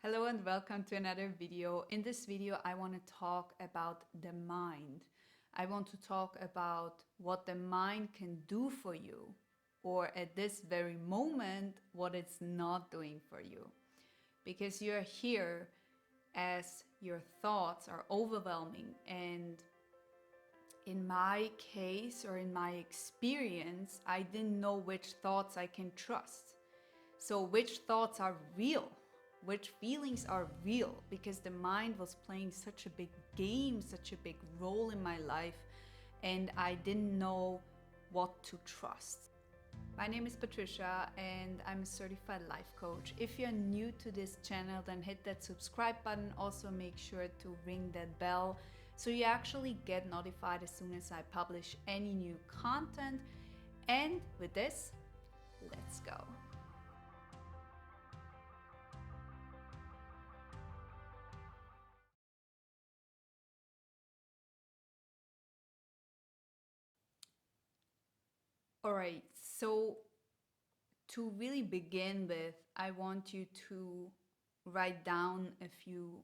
Hello and welcome to another video. In this video, I want to talk about the mind. I want to talk about what the mind can do for you, or at this very moment, what it's not doing for you. Because you're here as your thoughts are overwhelming, and in my case or in my experience, I didn't know which thoughts I can trust. So which thoughts are real? Which feelings are real? Because the mind was playing such a big game, such a big role in my life, and I didn't know what to trust. My name is Patricia and I'm a certified life coach. If you're new to this channel, then hit that subscribe button. Also make sure to ring that bell so you actually get notified as soon as I publish any new content. And with this, let's go. All right, so to really begin with, I want you to write down a few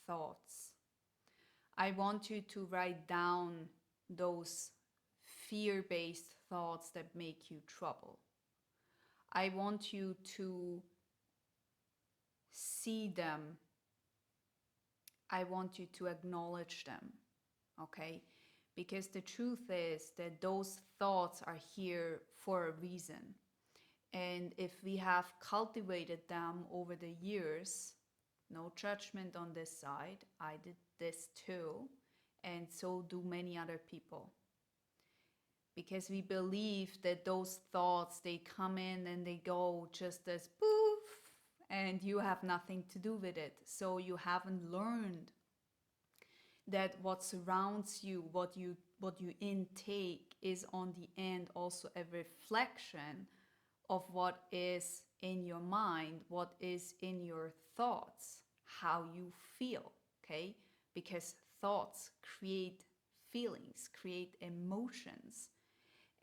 thoughts. I want you to write down those fear-based thoughts that make you trouble. I want you to see them. I want you to acknowledge them, okay? Because the truth is that those thoughts are here for a reason. And if we have cultivated them over the years, no judgment on this side, I did this too, and so do many other people. Because we believe that those thoughts, they come in and they go just as poof, and you have nothing to do with it. So you haven't learned that what surrounds you, what you intake is on the end also a reflection of what is in your mind, what is in your thoughts, how you feel, okay? Because thoughts create feelings, create emotions.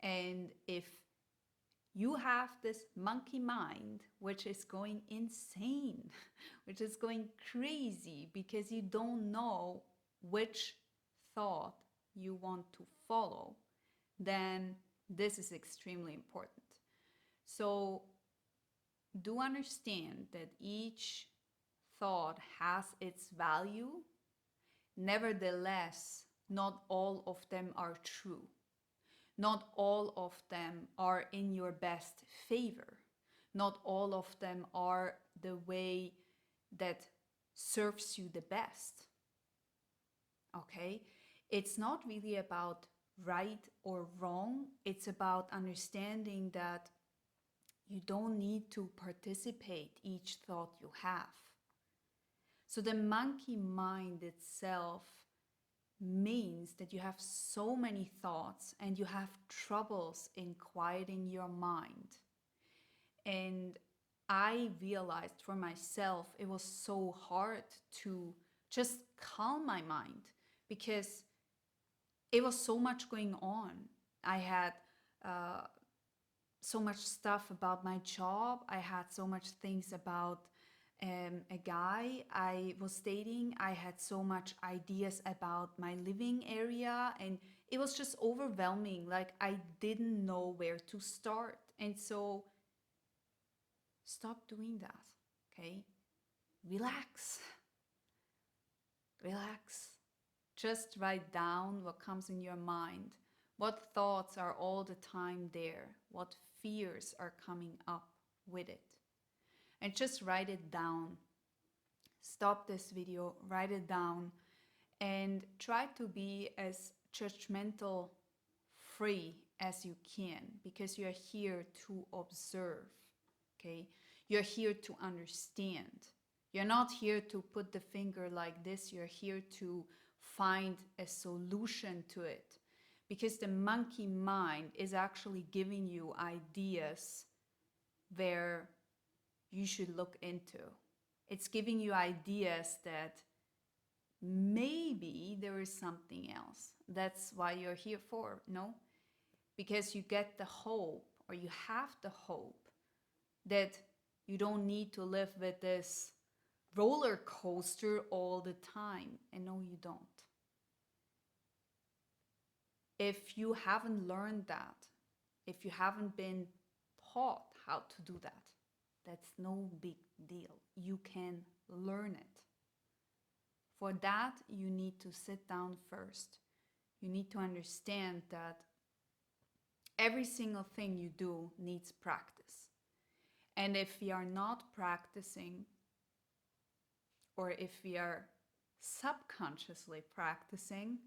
And if you have this monkey mind, which is going insane, which is going crazy because you don't know which thought you want to follow, then this is extremely important. So do understand that each thought has its value. Nevertheless, not all of them are true. Not all of them are in your best favor. Not all of them are the way that serves you the best. Okay? It's not really about right or wrong. It's about understanding that you don't need to participate each thought you have. So the monkey mind itself means that you have so many thoughts and you have troubles in quieting your mind. And I realized for myself it was so hard to just calm my mind because it was so much going on. I had so much stuff about my job. I had so much things about a guy I was dating. I had so much ideas about my living area, and it was just overwhelming. Like I didn't know where to start. And so stop doing that, okay? Relax. Relax. Just write down what comes in your mind. What thoughts are all the time there? What fears are coming up with it? And just write it down. Stop this video, write it down, and try to be as judgmental free as you can, because you're here to observe, okay? You're here to understand. You're not here to put the finger like this. You're here to find a solution to it, because the monkey mind is actually giving you ideas where you should look into. It's giving you ideas that maybe there is something else. That's why you're here for, no? Because you get the hope, or you have the hope, that you don't need to live with this roller coaster all the time. And no, you don't. If you haven't learned that, if you haven't been taught how to do that, that's no big deal. You can learn it. For that, you need to sit down first. You need to understand that every single thing you do needs practice. And if we are not practicing, or if we are subconsciously practicing,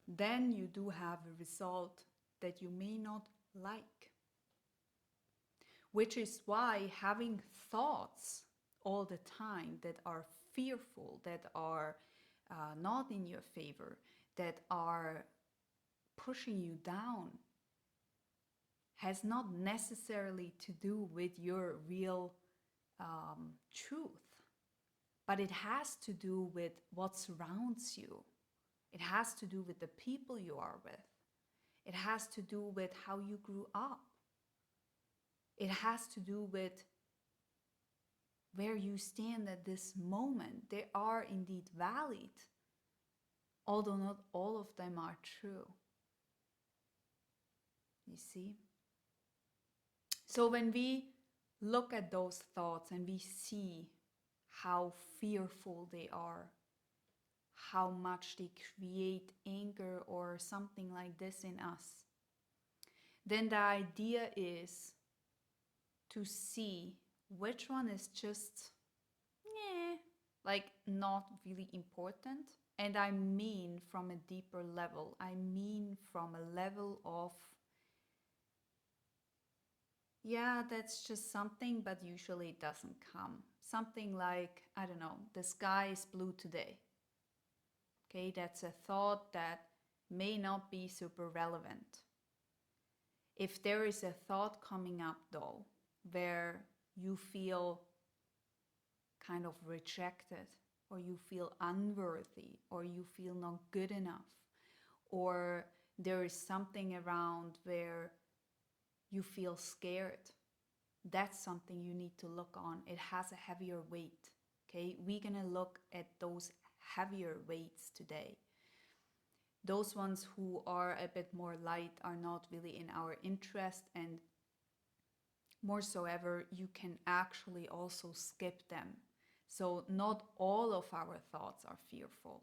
then you do have a result that you may not like. Which is why having thoughts all the time that are fearful, that are not in your favor, that are pushing you down, has not necessarily to do with your real truth, but it has to do with what surrounds you. It has to do with the people you are with. It has to do with how you grew up. It has to do with where you stand at this moment. They are indeed valid, although not all of them are true. You see? So when we look at those thoughts and we see how fearful they are, how much they create anger or something like this in us, then the idea is to see which one is just, like not really important. And I mean from a deeper level. I mean from a level of, yeah, that's just something, but usually it doesn't come. Something like, I don't know, the sky is blue today. Okay, that's a thought that may not be super relevant. If there is a thought coming up though, where you feel kind of rejected, or you feel unworthy, or you feel not good enough, or there is something around where you feel scared, that's something you need to look on. It has a heavier weight. Okay, we're gonna look at those heavier weights today. Those ones who are a bit more light are not really in our interest, and more so ever, you can actually also skip them. So not all of our thoughts are fearful.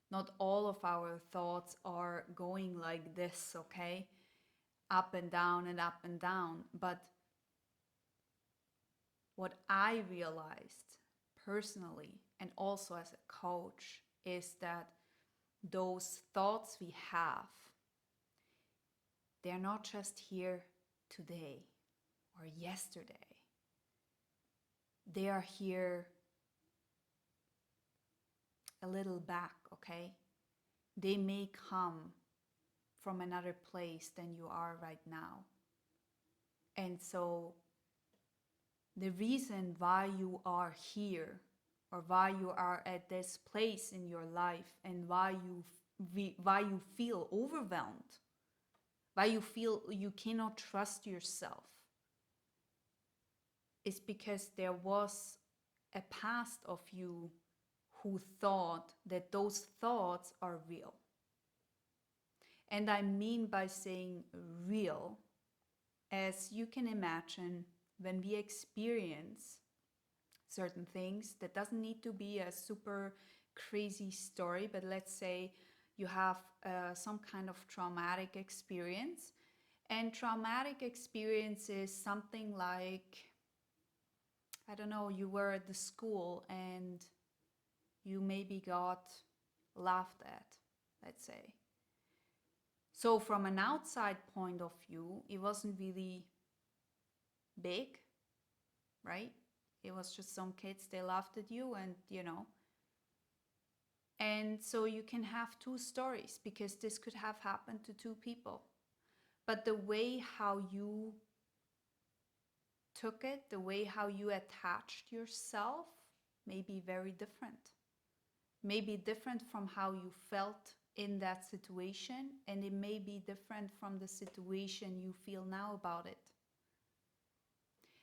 Not all of our thoughts are going like this, okay? Up and down and up and down. But what I realized personally, and also as a coach, is that those thoughts we have, they're not just here today or yesterday. They are here a little back, okay? They may come from another place than you are right now. And so the reason why you are here, or why you are at this place in your life, and why you feel overwhelmed, why you feel you cannot trust yourself, is because there was a past of you who thought that those thoughts are real. And I mean by saying real, as you can imagine, when we experience certain things, that doesn't need to be a super crazy story, but let's say you have some kind of traumatic experience. And traumatic experience is something like, I don't know, you were at the school and you maybe got laughed at, let's say. So from an outside point of view, it wasn't really big, right? It was just some kids, they laughed at you, and And so you can have two stories, because this could have happened to two people. But the way how you took it, the way how you attached yourself may be very different. May be different from how you felt in that situation, and it may be different from the situation you feel now about it.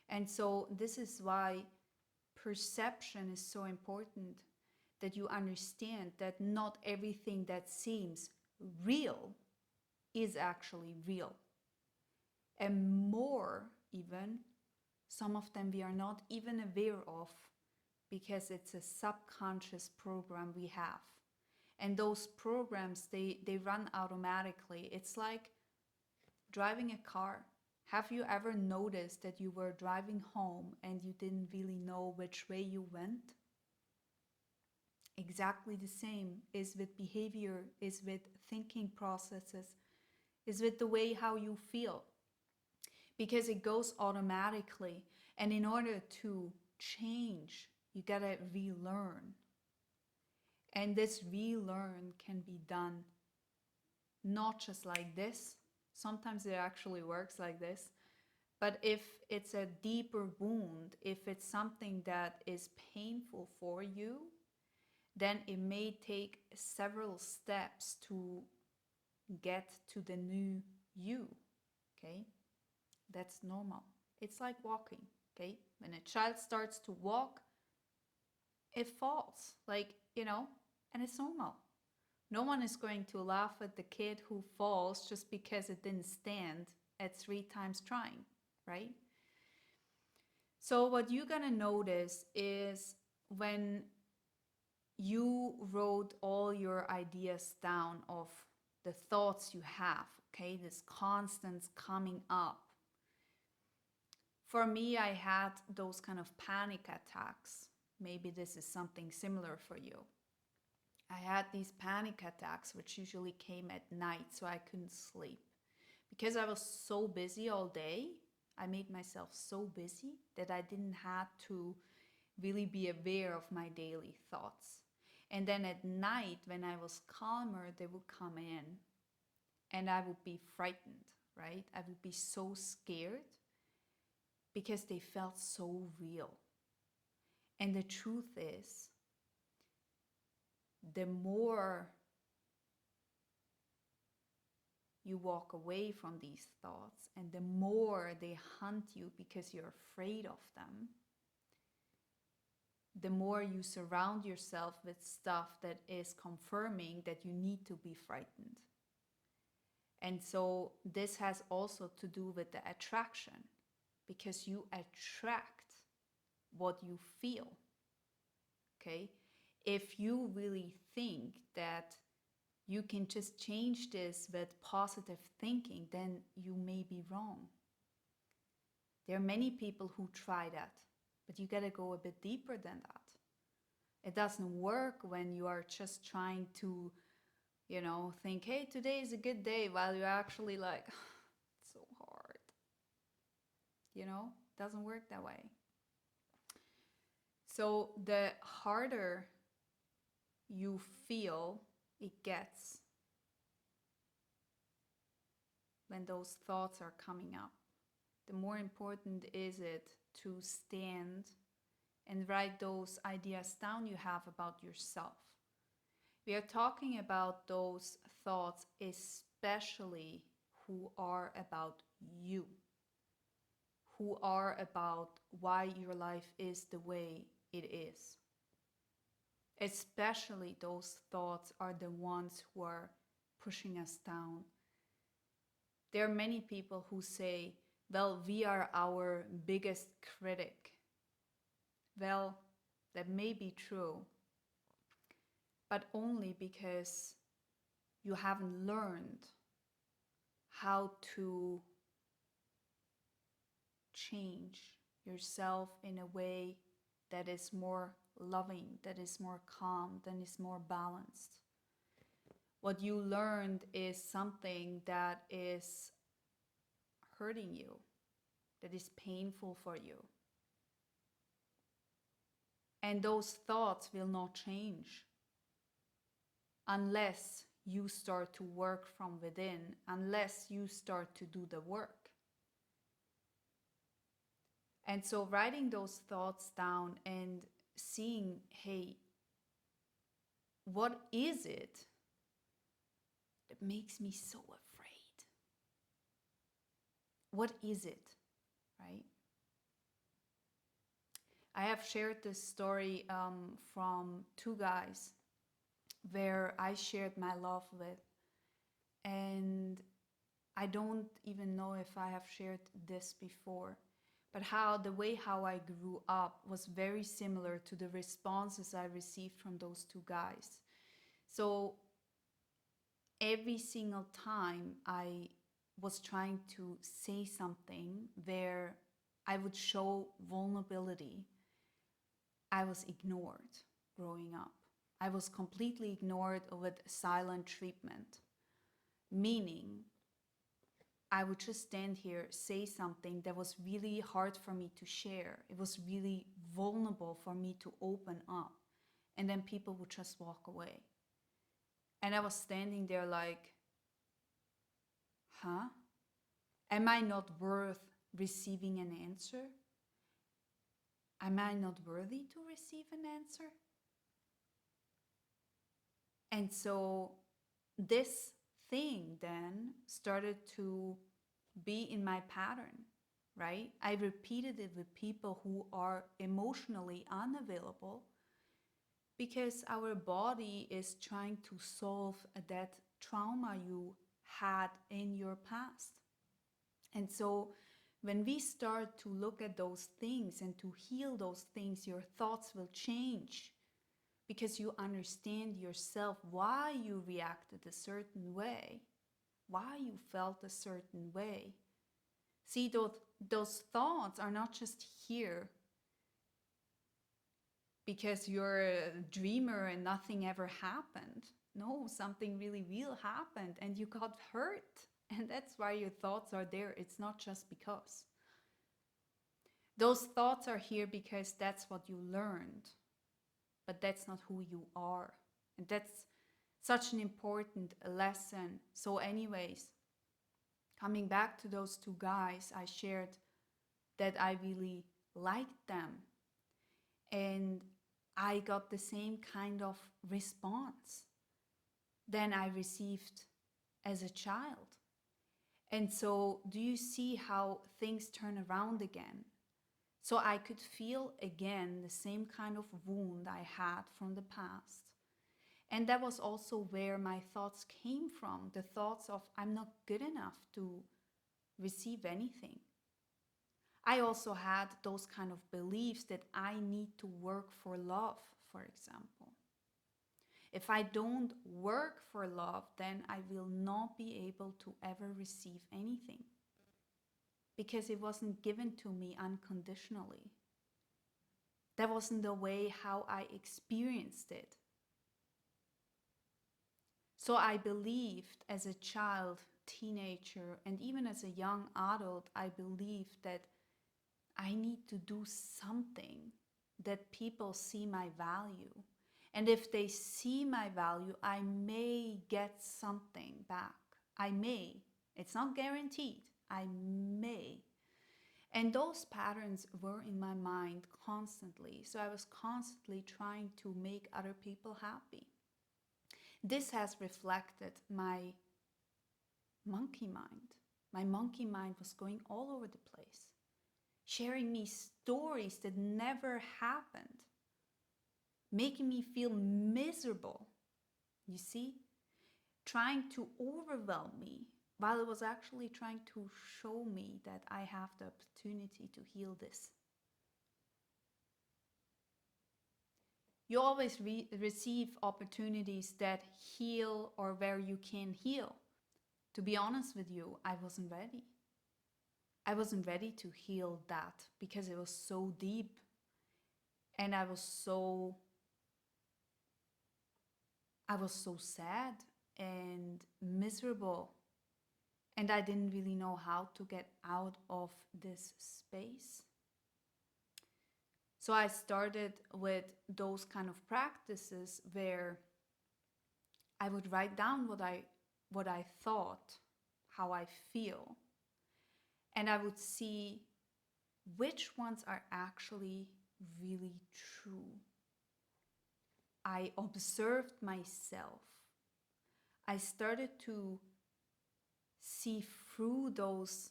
And so this is why perception is so important, that you understand that not everything that seems real is actually real. And more even, some of them we are not even aware of, because it's a subconscious program we have. And those programs, they run automatically. It's like driving a car. Have you ever noticed that you were driving home and you didn't really know which way you went? Exactly the same is with behavior, is with thinking processes, is with the way how you feel. Because it goes automatically. And in order to change, you gotta relearn. And this relearn can be done not just like this. Sometimes it actually works like this. But if it's a deeper wound, if it's something that is painful for you, then it may take several steps to get to the new you, okay? That's normal. It's like walking, okay? When a child starts to walk, it falls, like, and it's normal. No one is going to laugh at the kid who falls just because it didn't stand at 3 times trying, right? So what you're gonna notice is when you wrote all your ideas down of the thoughts you have, okay, this constant coming up. For me, I had those kind of panic attacks. Maybe this is something similar for you. I had these panic attacks, which usually came at night, so I couldn't sleep. Because I was so busy all day, I made myself so busy that I didn't have to really be aware of my daily thoughts. And then at night, when I was calmer, they would come in and I would be frightened, right? I would be so scared because they felt so real. And the truth is, the more you walk away from these thoughts and the more they hunt you because you're afraid of them, the more you surround yourself with stuff that is confirming that you need to be frightened. And so this has also to do with the attraction, because you attract what you feel, okay? If you really think that you can just change this with positive thinking, then you may be wrong. There are many people who try that, but you gotta go a bit deeper than that. It doesn't work when you are just trying to, think, hey, today is a good day, while you're actually like, it's so hard. Doesn't work that way. So the harder you feel it gets when those thoughts are coming up, the more important is it to stand and write those ideas down you have about yourself. We are talking about those thoughts, especially who are about you, who are about why your life is the way it is. Especially those thoughts are the ones who are pushing us down. There are many people who say, well, we are our biggest critic. Well, that may be true, but only because you haven't learned how to change yourself in a way that is more loving, that is more calm, that is more balanced. What you learned is something that is hurting you, that is painful for you. And those thoughts will not change unless you start to work from within, unless you start to do the work. And so writing those thoughts down and seeing, hey, what is it that makes me so afraid? What is it, right? I have shared this story from two guys where I shared my love with. And I don't even know if I have shared this before, but the way how I grew up was very similar to the responses I received from those two guys. So every single time I was trying to say something where I would show vulnerability, I was ignored growing up. I was completely ignored with silent treatment, meaning I would just stand here, say something that was really hard for me to share. It was really vulnerable for me to open up. And then people would just walk away. And I was standing there like, huh? Am I not worth receiving an answer? Am I not worthy to receive an answer? And so this thing then started to be in my pattern, right? I repeated it with people who are emotionally unavailable because our body is trying to solve that trauma you had in your past. And so when we start to look at those things and to heal those things, your thoughts will change because you understand yourself, why you reacted a certain way, why you felt a certain way. See, those thoughts are not just here because you're a dreamer and nothing ever happened. No, something really real happened and you got hurt. And that's why your thoughts are there. It's not just because. Those thoughts are here because that's what you learned. But that's not who you are. And that's such an important lesson. So anyways, coming back to those two guys, I shared that I really liked them. And I got the same kind of response than I received as a child. And so do you see how things turn around again? So I could feel again the same kind of wound I had from the past. And that was also where my thoughts came from, the thoughts of I'm not good enough to receive anything. I also had those kind of beliefs that I need to work for love, for example. If I don't work for love, then I will not be able to ever receive anything because it wasn't given to me unconditionally. That wasn't the way how I experienced it. So I believed as a child, teenager, and even as a young adult, I believed that I need to do something that people see my value. And if they see my value, I may get something back. I may. It's not guaranteed. I may. And those patterns were in my mind constantly. So I was constantly trying to make other people happy. This has reflected my monkey mind. My monkey mind was going all over the place, sharing me stories that never happened, making me feel miserable, you see, trying to overwhelm me while it was actually trying to show me that I have the opportunity to heal this. You always receive opportunities that heal or where you can heal. To be honest with you, I wasn't ready. I wasn't ready to heal that because it was so deep and I was so sad and miserable, and I didn't really know how to get out of this space. So I started with those kind of practices where I would write down what I thought, how I feel, and I would see which ones are actually really true. I observed myself. I started to see through those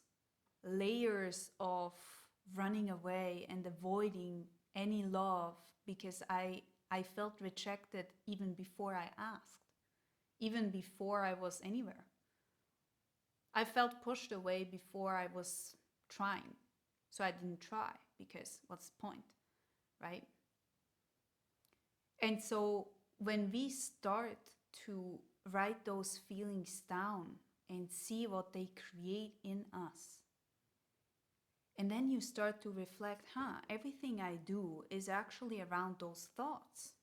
layers of running away and avoiding any love because I felt rejected even before I asked, even before I was anywhere. I felt pushed away before I was trying. So I didn't try because what's the point, right? And so when we start to write those feelings down and see what they create in us, and then you start to reflect, everything I do is actually around those thoughts.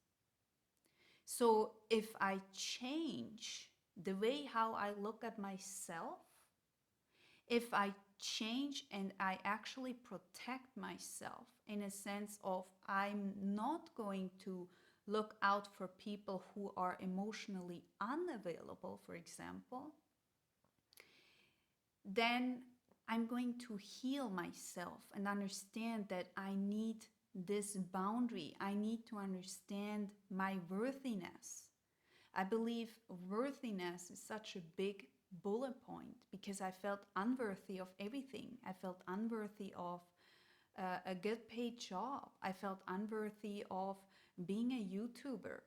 So if I change the way how I look at myself, if I change and I actually protect myself in a sense of I'm not going to look out for people who are emotionally unavailable, for example, then I'm going to heal myself and understand that I need this boundary. I need to understand my worthiness. I believe worthiness is such a big bullet point because I felt unworthy of everything. I felt unworthy of a good paid job. I felt unworthy of being a YouTuber.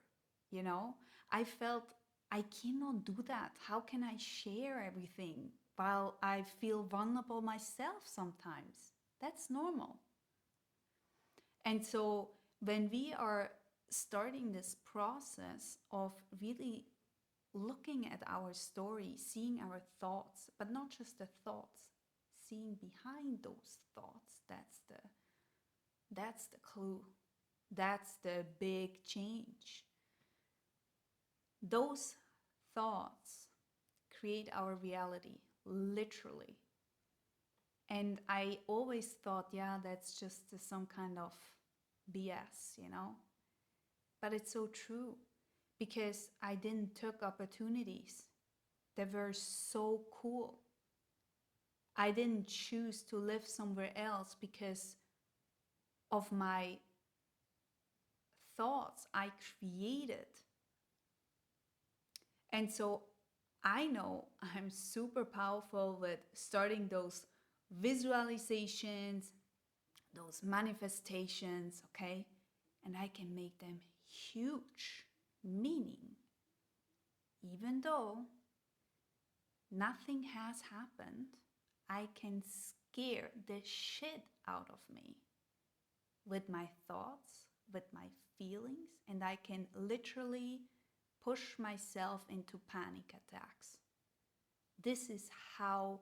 You know, I felt I cannot do that. How can I share everything while I feel vulnerable myself sometimes? That's normal. And so when we are starting this process of really looking at our story, seeing our thoughts, but not just the thoughts, seeing behind those thoughts, that's the clue. That's the big change. Those thoughts create our reality, literally. And I always thought, yeah, that's just some kind of BS, you know? But it's so true because I didn't took opportunities that were so cool. I didn't choose to live somewhere else because of my thoughts I created. And so I know I'm super powerful with starting those visualizations, those manifestations, okay? And I can make them huge, meaning even though nothing has happened, I can scare the shit out of me with my thoughts, with my feelings, and I can literally push myself into panic attacks. This is how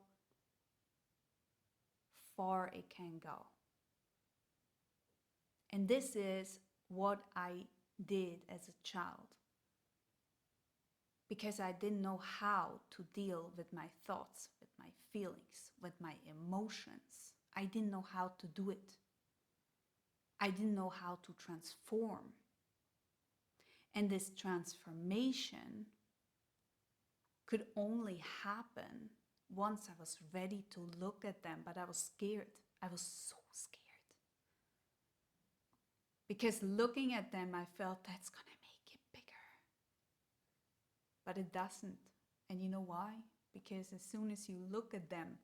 far it can go. And this is what I did as a child because I didn't know how to deal with my thoughts, with my feelings, with my emotions. I didn't know how to do it. I didn't know how to transform. And this transformation could only happen once I was ready to look at them, but I was scared. I was so scared. Because looking at them, I felt that's going to make it bigger. But it doesn't. And you know why? Because as soon as you look at them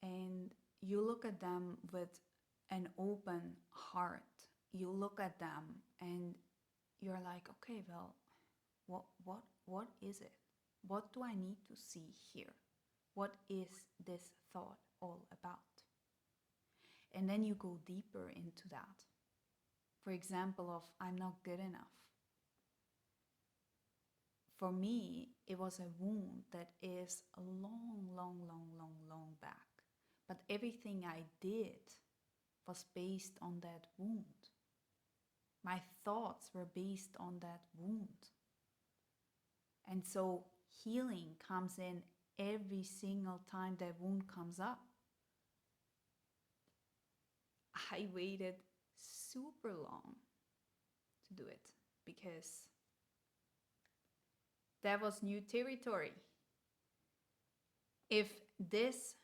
and you look at them with an open heart. You look at them and you're like, okay, well, what is it? What do I need to see here? What is this thought all about? And then you go deeper into that. For example, of I'm not good enough. For me, it was a wound that is a long back. But everything I did was based on that wound. My thoughts were based on that wound. And so healing comes in every single time that wound comes up. I waited super long to do it because that was new territory. If this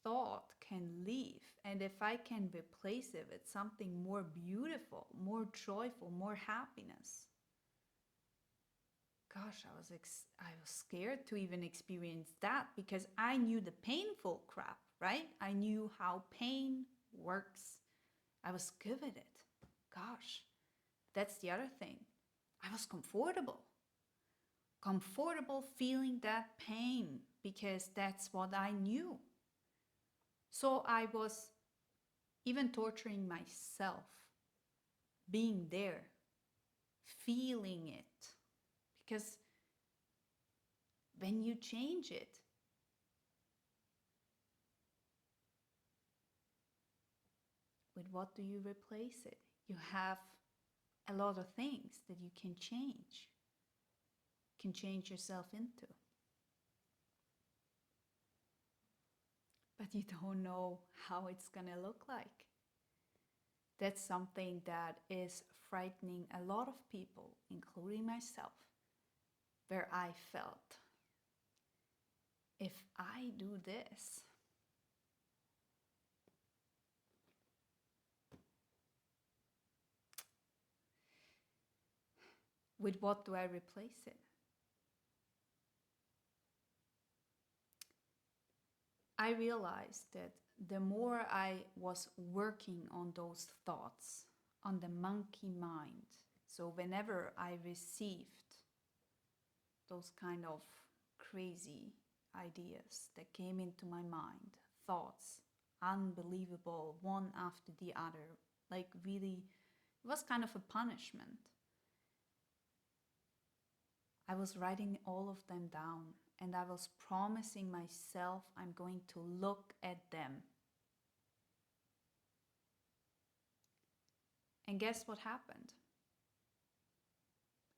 thought can leave and if I can replace it with something more beautiful, more joyful, more happiness, gosh, I was scared to even experience that because I knew the painful crap right? I knew how pain works. I was good at it. Gosh, that's the other thing. I was comfortable feeling that pain because that's what I knew. So I was even torturing myself, being there, feeling it. Because when you change it, with what do you replace it? You have a lot of things that you can change yourself into. But you don't know how it's gonna look like. That's something that is frightening a lot of people, including myself, where I felt, if I do this, with what do I replace it? I realized that the more I was working on those thoughts, on the monkey mind, so whenever I received those kind of crazy ideas that came into my mind, thoughts, unbelievable, one after the other, like really, it was kind of a punishment. I was writing all of them down and I was promising myself I'm going to look at them. And guess what happened?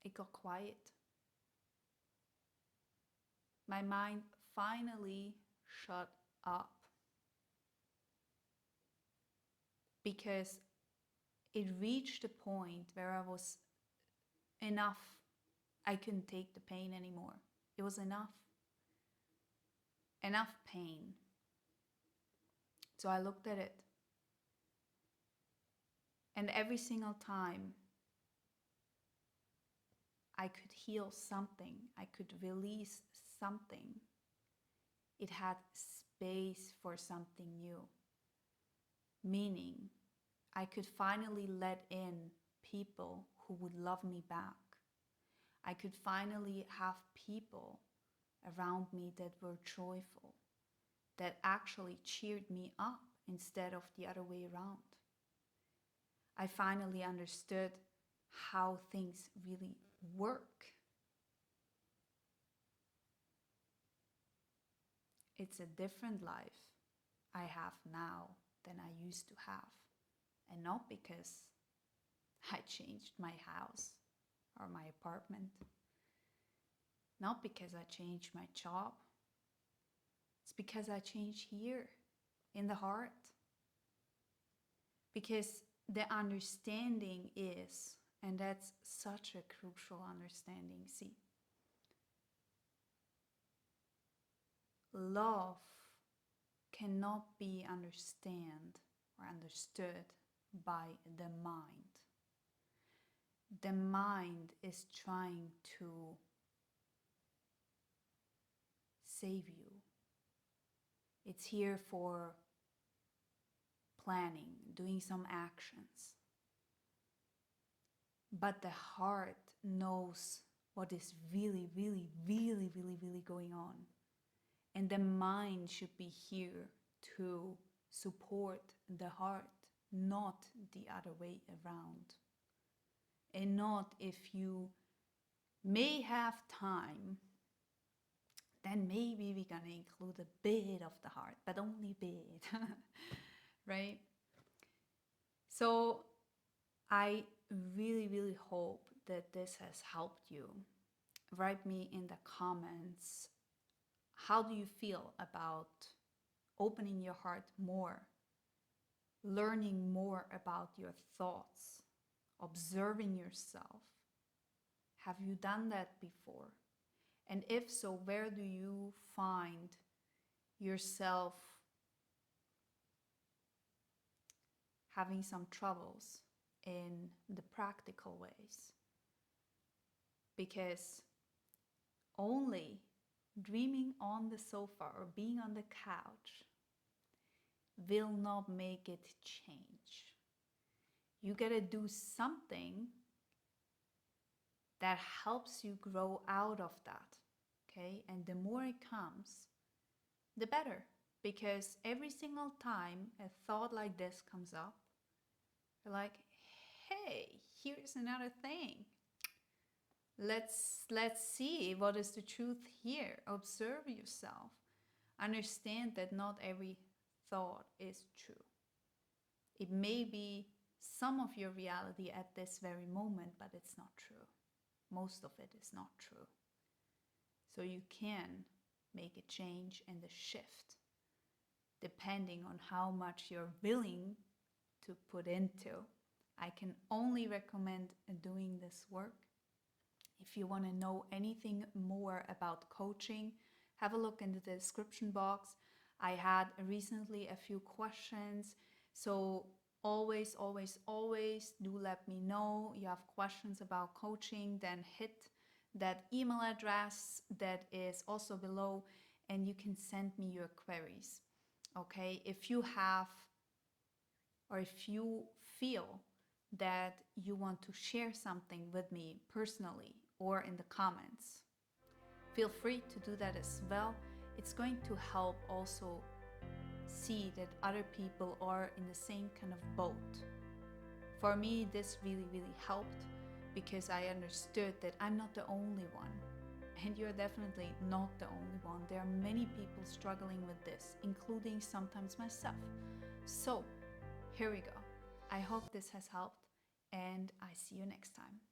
It got quiet. My mind finally shut up because it reached a point where I was enough. I couldn't take the pain anymore. It was enough. Enough pain. So I looked at it. And every single time I could heal something, I could release something, it had space for something new. Meaning, I could finally let in people who would love me back. I could finally have people around me that were joyful, that actually cheered me up instead of the other way around. I finally understood how things really work. It's a different life I have now than I used to have. And not because I changed my house or my apartment. Not because I changed my job. It's because I changed here in the heart. Because the understanding is, and that's such a crucial understanding, see, love cannot be understood by the mind. The mind is trying to save you. It's here for planning, doing some actions. But the heart knows what is really, really, really, really, really going on. And the mind should be here to support the heart, not the other way around. And not if you may have time, then maybe we're gonna include a bit of the heart, but only a bit, right? So I really, really hope that this has helped you. Write me in the comments, how do you feel about opening your heart more, learning more about your thoughts, observing yourself? Have you done that before? And if so, where do you find yourself having some troubles in the practical ways? Because only dreaming on the sofa or being on the couch will not make it change. You gotta do something that helps you grow out of that, okay? And the more it comes, the better. Because every single time a thought like this comes up, you're like, hey, here's another thing. Let's see what is the truth here. Observe yourself. Understand that not every thought is true. It may be some of your reality at this very moment, but it's not true. Most of it is not true. So you can make a change and a shift depending on how much you're willing to put into. I can only recommend doing this work. If you want to know anything more about coaching, have a look in the description box. I had recently a few questions, so always do let me know. You have questions about coaching, then hit that email address that is also below and you can send me your queries. Okay, if you have or if you feel that you want to share something with me personally or in the comments, feel free to do that as well. It's going to help also see that other people are in the same kind of boat. For me, this really helped because I understood that I'm not the only one. And you're definitely not the only one. There are many people struggling with this, including sometimes myself. So, here we go. I hope this has helped, and I see you next time.